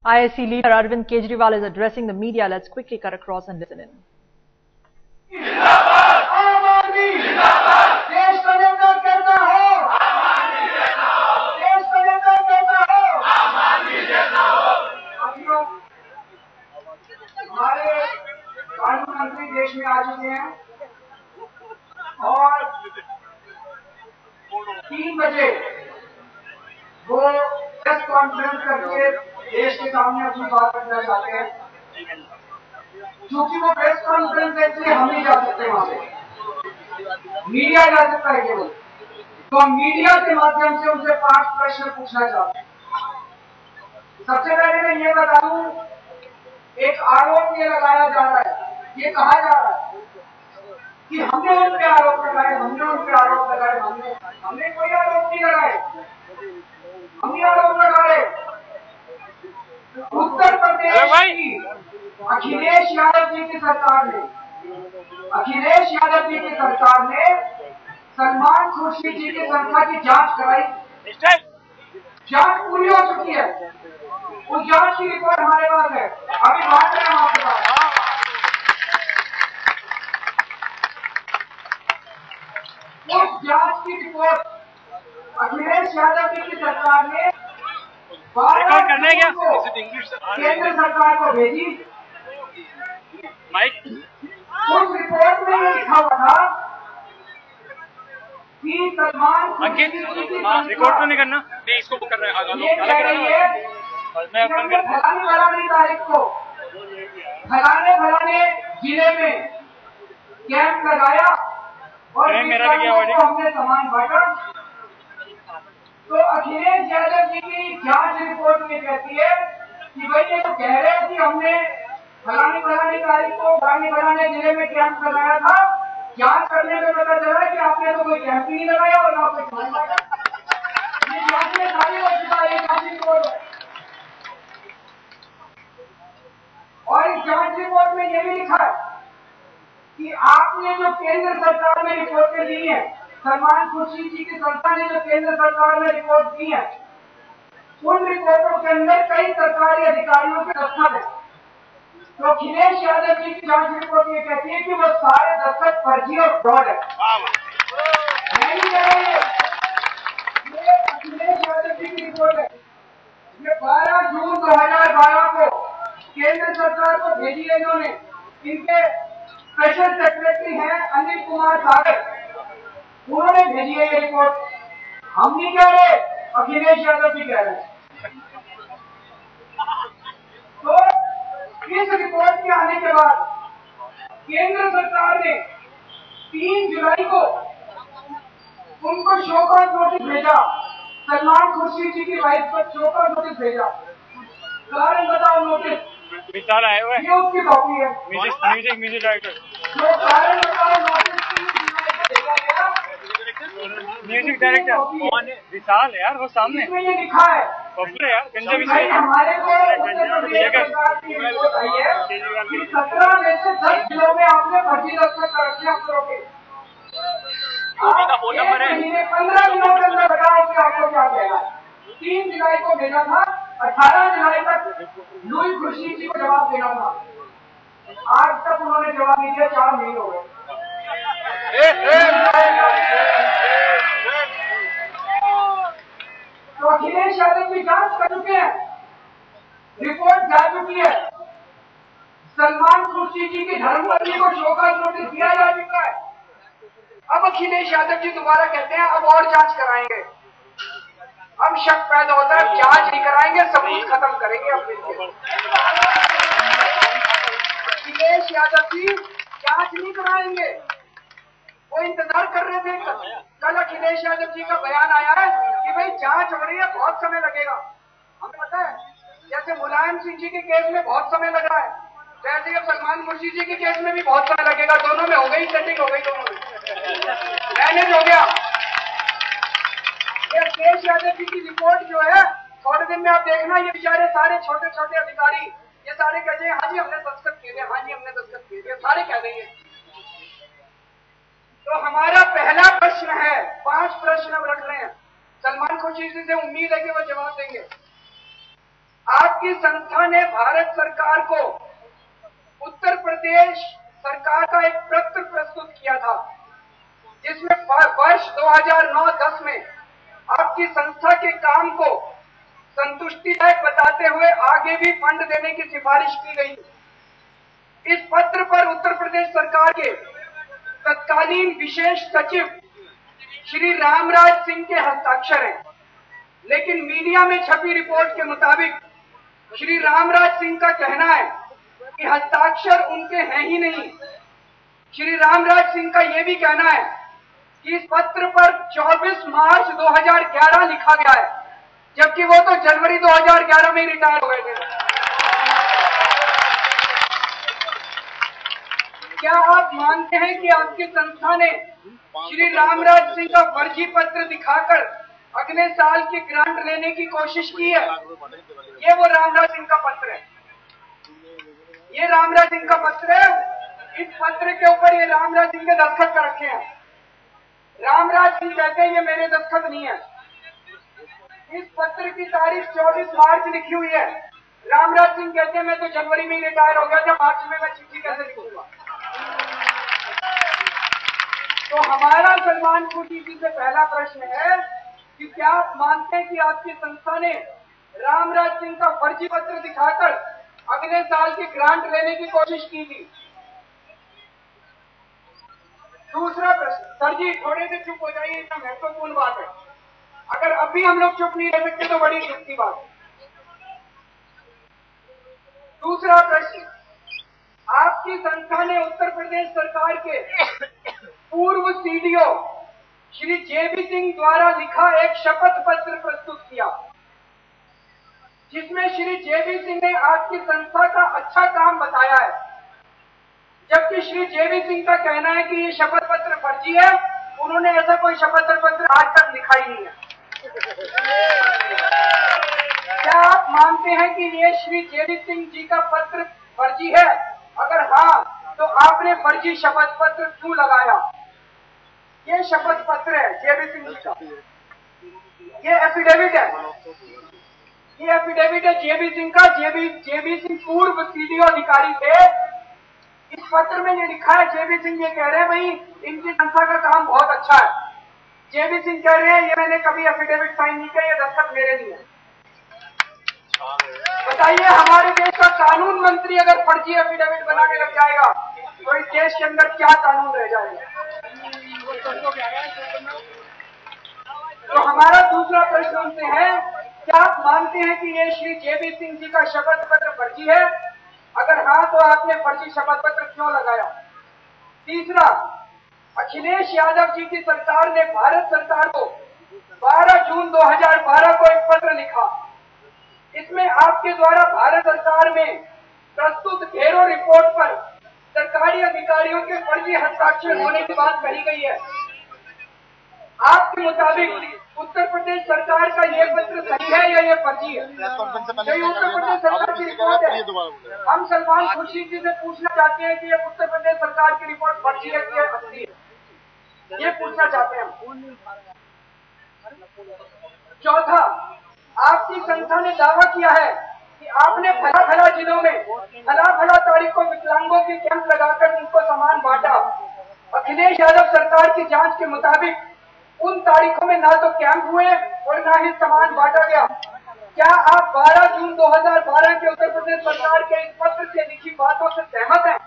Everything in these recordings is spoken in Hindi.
ISC leader Arvind Kejriwal is addressing the media. Let's quickly cut across and listen in. हमारे प्रधानमंत्री देश में आ चुके हैं और 3 बजे वो प्रेस कॉन्फ्रेंस करके देश के सामने अपनी बात रखना चाहते हैं। क्योंकि वो प्रेस कॉन्फ्रेंस है इसलिए हम नहीं जा सकते वहां पे, मीडिया जा सकता है केवल। तो हम मीडिया के माध्यम से उनसे 5 प्रश्न पूछना चाहते हैं। सबसे पहले मैं ये बता दूं, एक आरोप ये लगाया जा रहा है, ये कहा जा रहा है कि हमने उन पे आरोप लगाए, हमने कोई आरोप नहीं लगाए, हम ही आरोप लगा रहे। उत्तर प्रदेश की अखिलेश यादव जी की सरकार ने सलमान खुर्शीद जी की संस्था की जांच कराई। जांच पूरी हो चुकी है, उस जांच की रिपोर्ट हमारे पास है, अभी बात करें हम आपके पास। उस जांच की रिपोर्ट अखिलेश यादव जी की सरकार ने 12 जून को केंद्र सरकार को भेजी। उस रिपोर्ट में ये लिखा हुआ था कि सलमान रिकॉर्ड तो नहीं करना, नहीं इसको कर रहे हैं, ये कह रही है फलानी तारीख को फलाने जिले में कैंप लगाया और हमने सामान बांटा। तो अखिलेश यादव जी की जांच रिपोर्ट में कहती है कि भाई ये तो कह रहे हैं कि हमने फलानी तारीख को फलाने जिले में कैंप लगाया था। जांच करने में पता चला कि आपने तो कोई कैंप ही नहीं लगाया और ना कोई सामान बांटा। ये जांच में सारी हो चुका है, जांच रिपोर्ट है। और इस जांच रिपोर्ट में यह भी लिखा है कि आपने जो केंद्र सरकार में रिपोर्टें दी है, सलमान खुर्शीद जी की संस्था ने जो केंद्र सरकार में रिपोर्ट दी है, उन रिपोर्टों के अंदर कई सरकारी अधिकारियों के दस्तखत है। तो अखिलेश यादव जी की जांच रिपोर्ट ये कहती है कि वो सारे दस्तखत फर्जी और फ्रॉड है। नहीं कह रही है, ये अखिलेश यादव जी की रिपोर्ट है। ये 12 जून 2012 को केंद्र सरकार को भेजी है इन्होंने। इनके स्पेशल सेक्रेटरी हैं अनिल कुमार सागर, उन्होंने भेजी है ये रिपोर्ट। हम नहीं कह रहे, अखिलेश यादव जी कह रहे हैं। तो इस रिपोर्ट के आने के बाद केंद्र सरकार ने 3 जुलाई को उनको शोकॉज नोटिस भेजा। सलमान खुर्शीद जी की वाइफ पर शोकॉज नोटिस भेजा। कारण बताओ नोटिस, विशाल आए हुए, ये उसकी कॉपी है। म्यूजिक डायरेक्टर, जो कारण बताओ नोटिस 3 जुलाई को भेजा गया, म्यूजिक डायरेक्टर कौन है? विशाल है यार, वो सामने इसमें ये लिखा है यार, गंजा भाई हमारे को उत्तर प्रदेश सरकार की रिपोर्ट आई है कि 17 में से 10 जिलों में आपने फर्जी दस्तखत कर रखे अफसरों के। आप 15 दिनों के अंदर बताओ कि आपको क्या कहना है। 3 जुलाई को भेजा था, 18 जुलाई तक लुई खुर्शीद जी को जवाब देना था। आज तक उन्होंने जवाब नहीं दिया, 4 महीने हो गए। तो अखिलेश यादव की जांच कर चुके हैं, रिपोर्ट जा चुकी है। सलमान खुर्शीद जी की धर्मपत्नी को शोकॉज नोटिस दिया जा चुका है। अब अखिलेश यादव जी दोबारा कहते हैं अब और जांच कराएंगे। अब शक पैदा होता है, जांच नहीं कराएंगे, सबूत खत्म करेंगे अपने। अखिलेश यादव जी जांच नहीं कराएंगे, वो इंतजार कर रहे थे। कल अखिलेश यादव जी का बयान आया है कि भाई जांच हो रही है, बहुत समय लगेगा। हमें पता है, जैसे मुलायम सिंह जी के केस में बहुत समय लग रहा है, वैसे अब सलमान खुर्शीद जी के केस में भी बहुत समय लगेगा। दोनों में हो गई सेटिंग, हो गई दोनों में, मैनेज हो गया। ये अखिलेश यादव जी की रिपोर्ट जो है, थोड़े दिन में आप देखना, ये बेचारे सारे छोटे छोटे अधिकारी ये सारे कह देंगे हाँ जी हमने दस्तखत किए, हाँ जी हमने दस्तखत किए, सारे कह देंगे। तो हमारा पहला प्रश्न है, 5 प्रश्न अब रख रहे हैं। सलमान खुर्शीद जी से उम्मीद है कि वो जवाब देंगे। आपकी संस्था ने भारत सरकार को उत्तर प्रदेश सरकार का एक पत्र प्रस्तुत किया था, जिसमें वर्ष 2009-10 में आपकी संस्था के काम को संतुष्टिदायक बताते हुए आगे भी फंड देने की सिफारिश की गई। इस पत्र पर उत्तर प्रदेश सरकार के तत्कालीन विशेष सचिव श्री रामराज सिंह के हस्ताक्षर हैं, लेकिन मीडिया में छपी रिपोर्ट के मुताबिक श्री रामराज सिंह का कहना है कि हस्ताक्षर उनके हैं ही नहीं। श्री रामराज सिंह का यह भी कहना है कि इस पत्र पर 24 मार्च 2011 लिखा गया है, जबकि वो तो जनवरी 2011 में ही रिटायर हो गए थे। क्या आप मानते हैं कि आपकी संस्था ने श्री रामराज सिंह का फर्जी पत्र दिखाकर अगले साल की ग्रांट लेने की कोशिश की है? ये वो रामराज सिंह का पत्र है, ये रामराज सिंह का पत्र है। इस पत्र के ऊपर ये रामराज सिंह के दस्तखत कर रखे हैं। रामराज सिंह कहते हैं ये मेरे दस्तखत नहीं है। इस पत्र की तारीख 24 मार्च लिखी हुई है। रामराज सिंह कहते हैं मैं तो जनवरी में ही रिटायर हो गया था, मार्च में मैं चिट्ठी कैसे लिखूंगा? तो हमारा सलमान खुर्शीद जी से पहला प्रश्न है कि क्या आप मानते हैं कि आपकी संस्था ने रामराज सिंह का फर्जी पत्र दिखाकर अगले साल की ग्रांट लेने की कोशिश की थी? दूसरा प्रश्न, सर जी थोड़े से चुप हो जाइए, इतना महत्वपूर्ण बात है। अगर अभी हम लोग चुप नहीं रह सकते तो बड़ी दुख की बात है। दूसरा प्रश्न, आपकी संस्था ने उत्तर प्रदेश सरकार के पूर्व सीडीओ श्री जेबी सिंह द्वारा लिखा एक शपथ पत्र प्रस्तुत किया, जिसमें श्री जेबी सिंह ने आपकी संस्था का अच्छा काम बताया है, जबकि श्री जेबी सिंह का कहना है कि ये शपथ पत्र फर्जी है। उन्होंने ऐसा कोई शपथ पत्र आज तक लिखा ही नहीं है। क्या आप मानते हैं कि ये श्री जेबी सिंह जी का पत्र फर्जी है? अगर हाँ, तो आपने फर्जी शपथ पत्र क्यों लगाया? ये शपथ पत्र है जेबी सिंह जी का, ये एफिडेविट है, ये एफिडेविट है जेबी सिंह का। जेबी सिंह पूर्व सीडीओ अधिकारी थे। इस पत्र में ये लिखा है, जेबी सिंह ये कह रहे हैं भाई इनकी संस्था का काम बहुत अच्छा है। जेबी सिंह कह रहे हैं ये मैंने कभी एफिडेविट साइन नहीं किया, ये दस्तखत मेरे नहीं है। बताइए, हमारे देश का कानून मंत्री अगर फर्जी एफिडेविट बना के लग जाएगा तो इस देश के अंदर क्या कानून रह जाएगा? तो हमारा दूसरा प्रश्न उनसे है, क्या आप मानते हैं कि ये श्री जेबी सिंह जी का शपथ पत्र फर्जी है? अगर हाँ, तो आपने फर्जी शपथ पत्र क्यों लगाया? तीसरा, अखिलेश यादव जी की सरकार ने भारत सरकार को 12 जून 2012 को एक पत्र लिखा। इसमें आपके द्वारा भारत सरकार में प्रस्तुत ढेरों रिपोर्ट पर सरकारी अधिकारियों के फर्जी हस्ताक्षर होने की बात कही गई है। आपके मुताबिक उत्तर प्रदेश सरकार का ये पत्र सही है या ये फर्जी है? यही उत्तर प्रदेश सरकार की रिपोर्ट है। हम सलमान खुर्शीद जी से पूछना चाहते हैं कि ये उत्तर प्रदेश सरकार की रिपोर्ट फर्जी है कि असली है, ये पूछना चाहते हैं हम। चौथा, आपकी संस्था ने दावा किया है कि आपने फला फला जिलों में फला फला तारीख को विकलांगों के कैंप लगाकर उनको सामान बांटा। अखिलेश यादव सरकार की जांच के मुताबिक उन तारीखों में ना तो कैंप हुए और ना ही सामान बांटा गया। क्या आप 12 जून 2012 के उत्तर प्रदेश सरकार के इस पत्र से लिखी बातों से सहमत हैं?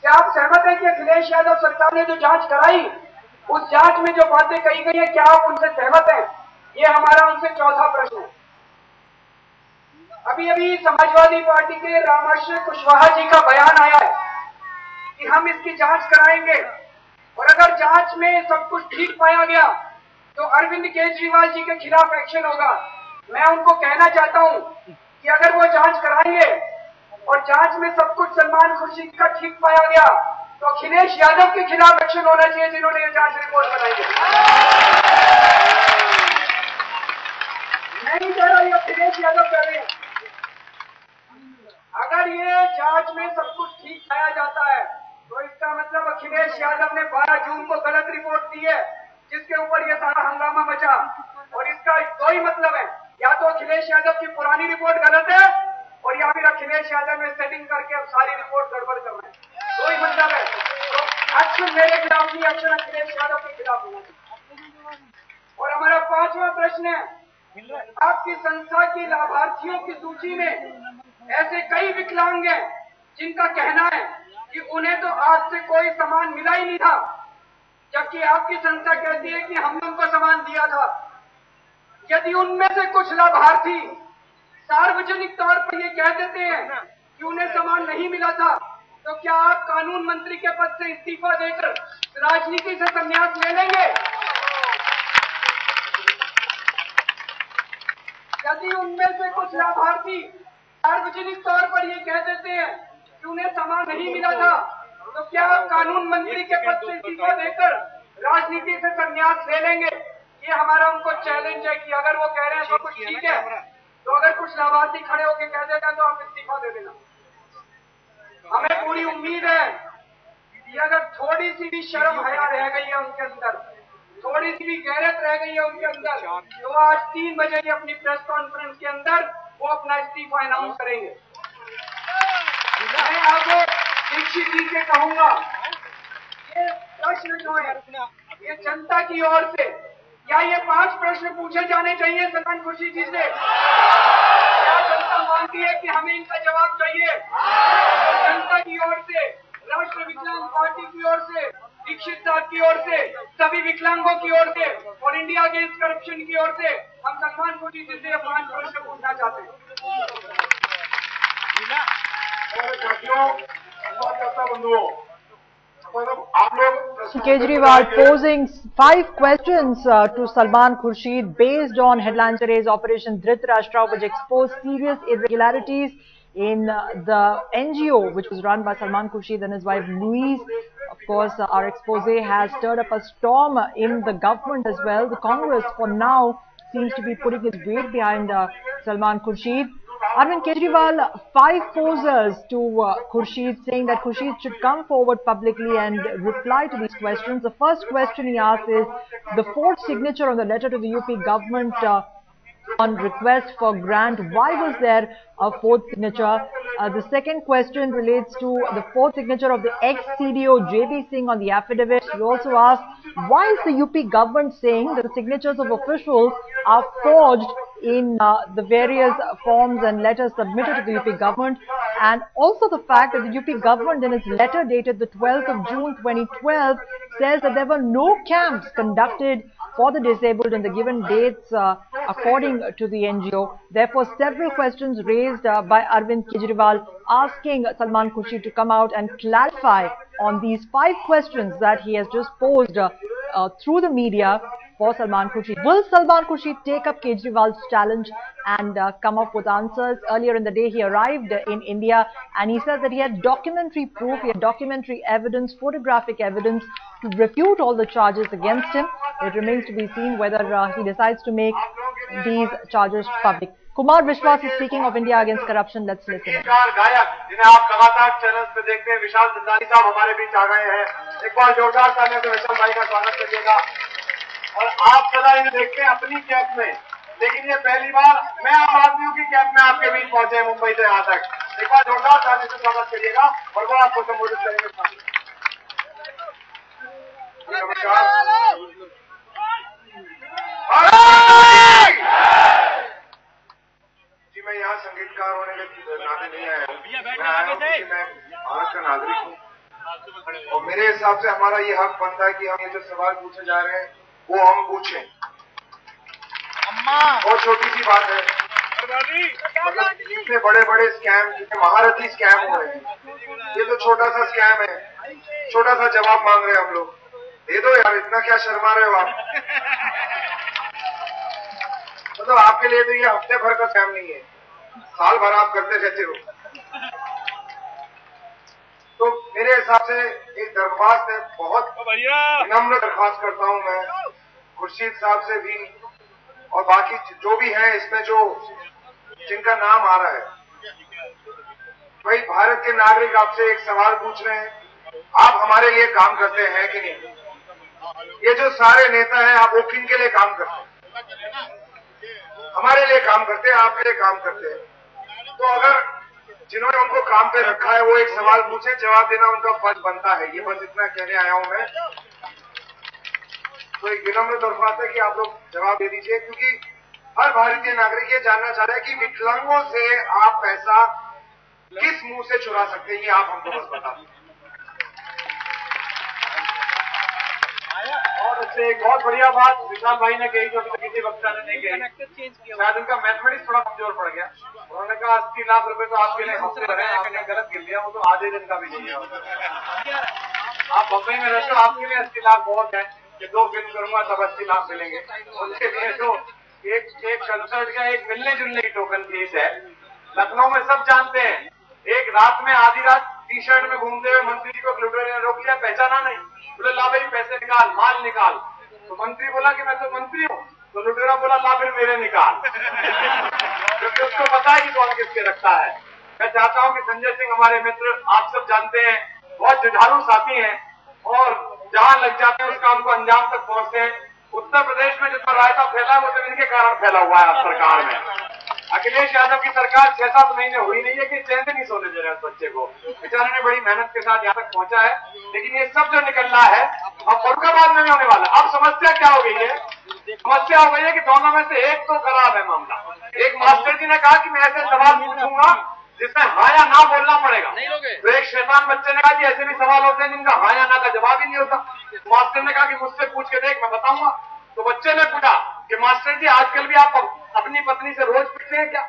क्या आप सहमत हैं कि अखिलेश यादव सरकार ने जो जांच कराई, उस जांच में जो बातें कही गई है, क्या आप उनसे सहमत हैं? ये हमारा उनसे चौथा प्रश्न है। अभी अभी समाजवादी पार्टी के रामाश्रय कुशवाहा जी का बयान आया है कि हम इसकी जांच कराएंगे और अगर जांच में सब कुछ ठीक पाया गया तो अरविंद केजरीवाल जी के खिलाफ एक्शन होगा। मैं उनको कहना चाहता हूं कि अगर वो जांच कराएंगे और जांच में सब कुछ सलमान खुर्शीद का ठीक पाया गया तो अखिलेश यादव के खिलाफ एक्शन होना चाहिए, जिन्होंने ये जांच रिपोर्ट बनाई है। मैं नहीं कह रहा, ये अखिलेश यादव कह रहे हैं। अगर ये जांच में सब कुछ ठीक पाया जाता है तो इसका मतलब अखिलेश यादव ने 12 जून को गलत रिपोर्ट दी है, जिसके ऊपर ये सारा हंगामा मचा। और इसका दो ही मतलब है, या तो अखिलेश यादव की पुरानी रिपोर्ट गलत है और या फिर अखिलेश यादव ने सेटिंग करके अब सारी रिपोर्ट गड़बड़ कर रहे हैं। दो ही मतलब है। तो एक्शन मेरे खिलाफ नहीं, एक्शन अखिलेश यादव के खिलाफ होना चाहिए। और हमारा 5वां प्रश्न है, आपकी संस्था की लाभार्थियों की सूची में ऐसे कई विकलांग हैं जिनका कहना है कि उन्हें तो आज से कोई सामान मिला ही नहीं था, जबकि आपकी संस्था कहती है कि हमने उनको सामान दिया था। यदि उनमें से कुछ लाभार्थी सार्वजनिक तौर पर ये कह देते हैं कि उन्हें सामान नहीं मिला था, तो क्या आप कानून मंत्री के पद से इस्तीफा देकर राजनीति से संन्यास ले लेंगे? यदि उनमें से कुछ लाभार्थी सार्वजनिक तौर पर ये कह देते हैं कि उन्हें सामान नहीं मिला था, तो क्या आप कानून मंत्री के पद से इस्तीफा देकर राजनीति से संन्यास ले लेंगे? ये हमारा उनको चैलेंज है कि अगर वो कह रहे हैं तो कुछ ठीक है, तो अगर कुछ लाभार्थी खड़े होकर कह देते हैं तो आप इस्तीफा दे देना। हमें पूरी उम्मीद है कि अगर थोड़ी सी भी शर्म हया रह गई है उनके अंदर, थोड़ी सी भी गैरत रह गई है उनके अंदर, तो आज 3 बजे की अपनी प्रेस कॉन्फ्रेंस के अंदर वो अपना इस्तीफा अनाउंस करेंगे। मैं आगे दीक्षित जी से कहूंगा, ये प्रश्न जो है ये जनता की ओर से, क्या ये 5 प्रश्न पूछे जाने चाहिए सलमान खुर्शीद जी से? क्या जनता मांगती है कि हमें इनका जवाब चाहिए? जनता की ओर से, राष्ट्र विकलांग पार्टी की ओर से, दीक्षित साहब की ओर से, सभी विकलांगों की ओर से और इंडिया अगेंस्ट करप्शन की ओर से हम सलमान खुर्शीद जी से 5 प्रश्न पूछना चाहते हैं। Kejriwal posing 5 questions to Salman Khurshid based on headlines today's Operation Dhritarashtra, which exposed serious irregularities in the NGO which was run by Salman Khurshid and his wife Louise. Of course, our expose has stirred up a storm in the government as well. The Congress for now seems to be putting its weight behind Salman Khurshid. Arvind Kejriwal, 5 posers to Khurshid, saying that Khurshid should come forward publicly and reply to these questions. The first question he asked is the 4th signature on the letter to the UP government on request for grant. Why was there a 4th signature? The second question relates to the 4th signature of the ex-CDO JB Singh on the affidavit. He also asked, why is the UP government saying that the signatures of officials are forged in the various forms and letters submitted to the UP government? And also the fact that the UP government in its letter dated the 12th of June 2012 says that there were no camps conducted for the disabled in the given dates according to the NGO. Therefore, several questions raised by Arvind Kejriwal asking Salman Khurshid to come out and clarify on these 5 questions that he has just posed through the media for Salman Khurshid. Will Salman Khurshid take up Kejriwal's challenge and come up with answers? Earlier in the day, he arrived in India and he said that he had documentary proof, he had documentary evidence, photographic evidence to refute all the charges against him. It remains to be seen whether he decides to make these charges public. Kumar Vishwas is speaking of India against corruption. Let's listen. गायक जिन्हें आप लगातार चैनल्स पे देखते हैं, विशाल दंदानी साहब हमारे बीच आ गए हैं। एक बार जोरदार तालियों से विशाल भाई का स्वागत करिएगा। और आप सदा इन्हें देखते हैं अपनी कैब में, लेकिन ये पहली बार मैं आम आदमियों की कैब में आपके बीच पहुंचे हैं मुंबई से यहाँ तक। एक बार जोरदार तालियों से स्वागत करिएगा और वो आपको संबोधित करेंगे। जी मैं यहाँ संगीतकार होने के नाते नहीं आया हूँ, मैं आया हूँ क्योंकि मैं भारत का नागरिक हूँ और मेरे हिसाब से हमारा ये हक बनता है कि हम ये जो सवाल पूछे जा रहे हैं वो हम पूछें। बहुत छोटी सी बात है, मतलब इतने बड़े बड़े स्कैम, इतने महारथी स्कैम हुए हैं, ये तो छोटा सा स्कैम है, छोटा सा जवाब मांग रहे हैं हम लोग। दे दो यार, इतना क्या शर्मा रहे हो आप? मतलब आपके लिए तो ये हफ्ते भर का स्कैम नहीं है, साल भर आप करते रहते हो। तो मेरे हिसाब से एक दरख्वास्त है, बहुत विनम्र दरख्वास्त करता हूं मैं खुर्शीद साहब से भी और बाकी जो भी है इसमें जो जिनका नाम आ रहा है। भाई भारत के नागरिक आपसे एक सवाल पूछ रहे हैं, आप हमारे लिए काम करते हैं कि नहीं? ये जो सारे नेता हैं आप वो किन के लिए काम करते हैं? हमारे लिए काम करते हैं, आपके लिए काम करते हैं। तो अगर जिन्होंने उनको काम पे रखा है वो एक सवाल पूछे, जवाब देना उनका फर्ज बनता है। ये बस इतना कहने आया हूं मैं। तो एक विनम्र दरख्वास्त है कि आप लोग जवाब दे दीजिए, क्योंकि हर भारतीय नागरिक ये जानना चाह रहा है कि विकलांगों से आप पैसा किस मुंह से चुरा सकते हैं, ये आप हमको बस बता दीजिए। और उससे एक बहुत बढ़िया बात विशाल भाई ने कही जो किसी वक्ता ने नहीं कही, शायद उनका मैथमेटिक्स थोड़ा कमजोर पड़ गया। उन्होंने कहा 80 लाख रुपए तो आपके लिए हफ्ते भरे, आपने गलत गिर लिया, वो तो आधे दिन का भी नहीं है। आप बम्बई में रहते हो, आपके लिए 80 लाख बहुत है कि 2 फिल्म करूंगा तब 80 लाख मिलेंगे। उनके लिए तो एक कंसर्ट का एक मिलने जुलने की टोकन फीस है। लखनऊ में सब जानते हैं, एक रात में आधी रात टी शर्ट में घूमते हुए मंत्री को लुटेरे ने रोक लिया, पहचाना नहीं, बोले ला भाई पैसे निकाल, माल निकाल। तो मंत्री बोला कि मैं तो मंत्री हूँ, तो लुटेरा बोला ला फिर मेरे निकाल। क्योंकि उसको पता है कि कौन किसके रखता है। मैं चाहता हूँ कि संजय सिंह हमारे मित्र, आप सब जानते हैं, बहुत जुझारू साथी हैं और जहां लग जाते हैं उस काम को अंजाम तक पहुंचते हैं। उत्तर प्रदेश में जितना रायता फैला वो तो इनके कारण फैला हुआ है सरकार में। अखिलेश यादव की सरकार 6-7 महीने हुई नहीं है कि चैन से नहीं सोने दे रहे उस बच्चे को। बेचारे ने बड़ी मेहनत के साथ यहाँ तक पहुंचा है, लेकिन ये सब जो निकल रहा है अब फरुखाबाद में भी होने वाला। अब समस्या क्या हो गई है? समस्या हो गई है कि दोनों में से एक तो खराब है मामला। एक मास्टर जी ने कहा कि मैं ऐसे सवाल पूछूंगा जिसमें हाँ या ना बोलना पड़ेगा। तो एक शैतान बच्चे ने कहा कि ऐसे भी सवाल होते हैं जिनका हाँ या ना का जवाब ही नहीं होता। मास्टर ने कहा कि मुझसे पूछ के देख, मैं बताऊंगा। तो बच्चे ने पूछा कि मास्टर जी आजकल भी आप अपनी पत्नी से रोज पीटते हैं क्या?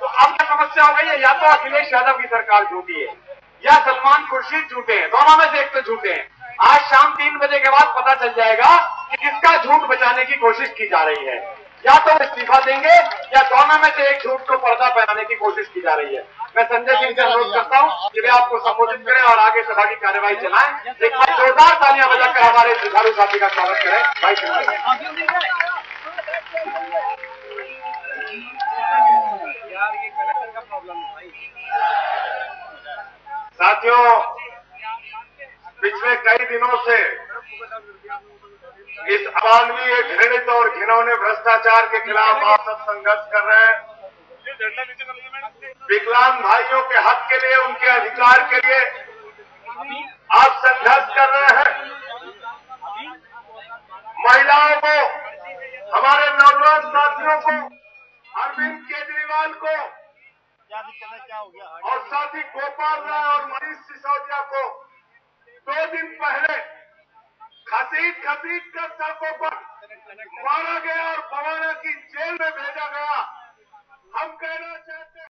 तो अब क्या समस्या हो गई है? या तो अखिलेश यादव की सरकार झूठी है या सलमान खुर्शीद झूठे हैं, दोनों में से एक तो झूठे हैं। आज शाम 3 बजे के बाद पता चल जाएगा कि किसका झूठ बचाने की कोशिश की जा रही है। या तो इस्तीफा देंगे या दोनों में से एक झूठ को पर्दा पहनाने की कोशिश की जा रही है। मैं संजय सिंह से अनुरोध करता हूं कि वे आपको संबोधित करें और आगे सभा की कार्यवाही चलाएं। एक बार जोरदार तालियां बजाकर हमारे जुझारू साथी का स्वागत करें। भाई साथियों, पिछले कई दिनों से इस अमानवीय, घृणित और घिनौने भ्रष्टाचार के खिलाफ आप सब संघर्ष कर रहे हैं। विकलांग भाइयों के हक के लिए, उनके अधिकार के लिए आप संघर्ष कर रहे हैं। महिलाओं को, हमारे नौजवान साथियों को, अरविंद केजरीवाल को और साथी गोपाल राय और मनीष सिसोदिया को 2 दिन पहले घसीट कर सड़कों पर मारा गया और बवाना की जेल में भेजा गया। हम कहना चाहते